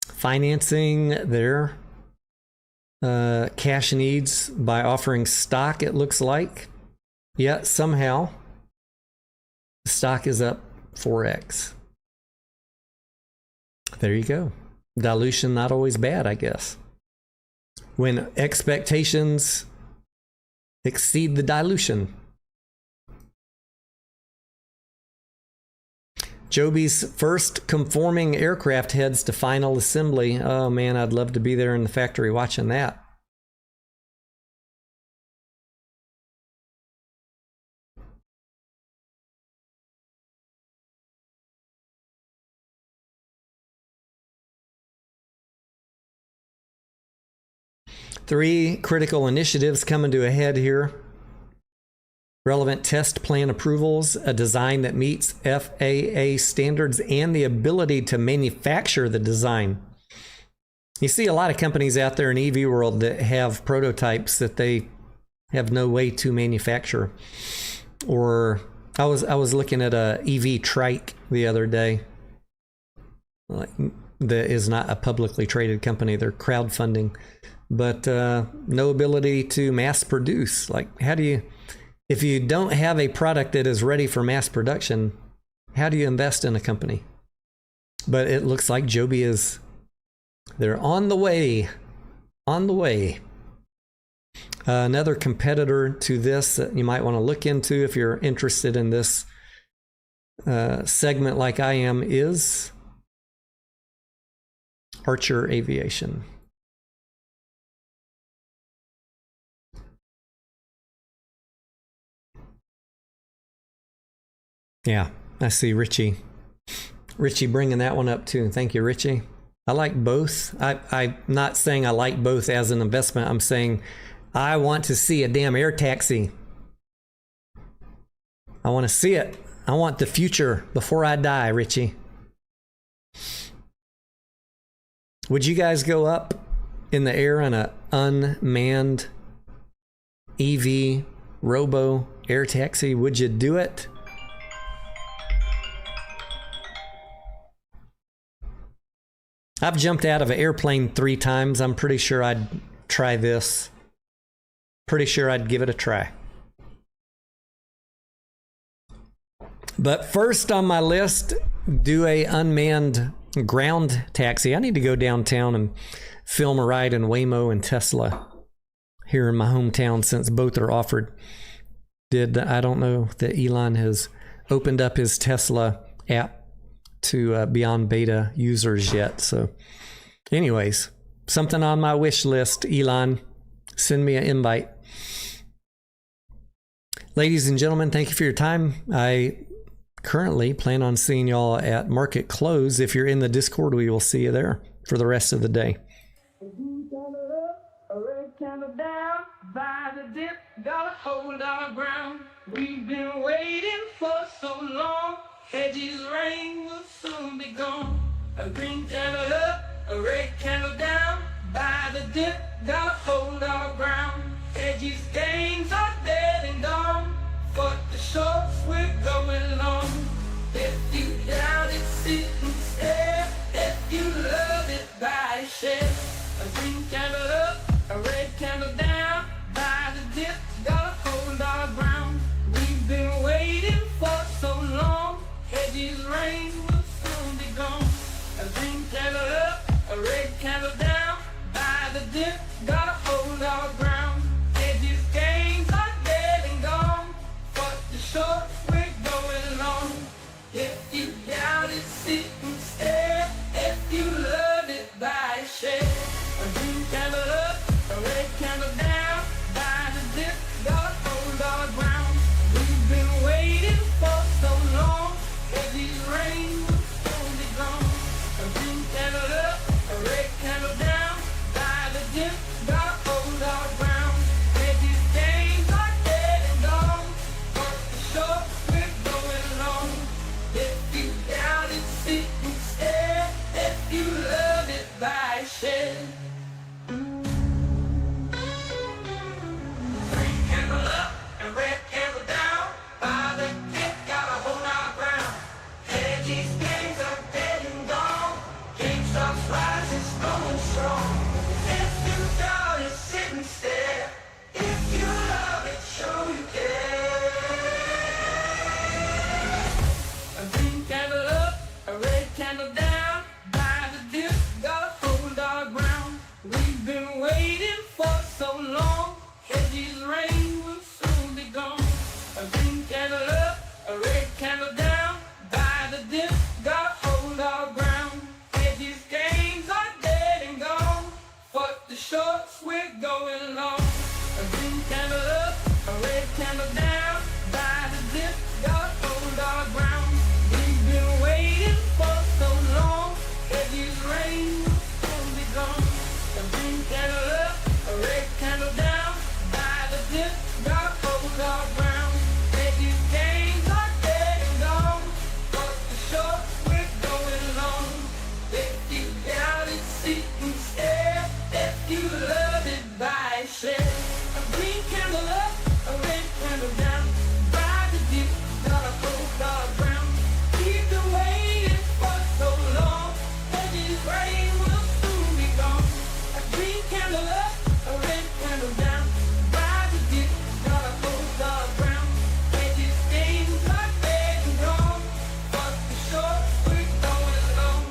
Financing their cash needs by offering stock, it looks like. Yet somehow the stock is up 4x. There you go. Dilution not always bad, I guess. When expectations exceed the dilution. Joby's first conforming aircraft heads to final assembly. Oh man, I'd love to be there in the factory watching that. Three critical initiatives coming to a head here. Relevant test plan approvals, a design that meets FAA standards, and the ability to manufacture the design. You see a lot of companies out there in EV world that have prototypes that they have no way to manufacture. Or I was looking at a EV trike the other day. That is not a publicly traded company. They're crowdfunding, but no ability to mass produce. Like, how do you, if you don't have a product that is ready for mass production, how do you invest in a company? But it looks like Joby is, they're on the way, Another competitor to this that you might want to look into if you're interested in this segment like I am is Archer Aviation. Yeah, I see Richie bringing that one up too. Thank you, Richie. I like both. I'm not saying I like both as an investment. I'm saying I want to see a damn air taxi. I want to see it. I want the future before I die, Richie. Would you guys go up in the air in an unmanned EV robo air taxi? Would you do it? I've jumped out of an airplane 3 times. I'm pretty sure I'd try this. Pretty sure I'd give it a try. But first on my list, do a unmanned ground taxi. I need to go downtown and film a ride in Waymo and Tesla here in my hometown, since both are offered. I don't know that Elon has opened up his Tesla app to beyond beta users yet. So anyways, something on my wish list. Elon, send me an invite. Ladies and gentlemen, thank you for your time. I currently plan on seeing y'all at market close. If you're in the Discord, we will see you there for the rest of the day. By the dip, gotta hold our ground. We've been waiting for so long. Hedges rain will soon be gone. A green candle up, a red candle down. By the dip, gotta hold our ground. Hedges gains are dead and gone. But the shorts we're going on. If you doubt it, sit and stare. If you love it, buy a share. A green candle up, a red candle down. By the dip, gotta hold our ground. We've been waiting for so long. Hedges rain will soon be gone. A green candle up, a red candle down. By the dip, gotta hold our ground. Hedges gains are dead and gone. But the short we're going on. If you doubt it, sit and stare. If you love it, buy a share. A green candle up, a red candle down. By the dip, gotta hold our ground. We've been waiting for so long. Hedges rain will soon be gone. A green candle up, a red candle down. By the dip, gotta hold our ground. Hedges gains are dead and gone. But the short we're going long. If you doubt it, sit and stare. If you love it, buy a share. Green candle up and red candle down. By the dip, gotta hold our ground. Hedges gains are dead and gone. GameStop's rising, going strong. If you doubt it, sit and stare. If you love it, show you care. A green candle up, a red candle down. By the dip, gotta hold our ground. We've been waiting for so long. Hedges rain will soon be gone. A green candle up, a red candle down. By the dip, gotta hold our ground. Hedges gains are dead and gone. But the shorts we're going long. A green candle up, a red candle down. By the dip, gotta hold our ground. We've been waiting for so long. Hedges rain will soon be gone. A green candle up, a red candle down. By the dip, gotta hold our ground. Hedges gains are dead and gone. But the shorts we're going long. If you doubt it, sit and stare. If you love it, buy a share. A green candle up, a red candle down. By the dip, gotta hold our ground. We've been waiting for so long. Hedges rain will soon be gone. A green candle up, a red candle down. By the dip, gotta hold our ground. Hedges gains are dead and gone. But the short we're going long.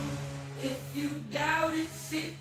If you doubt it, sit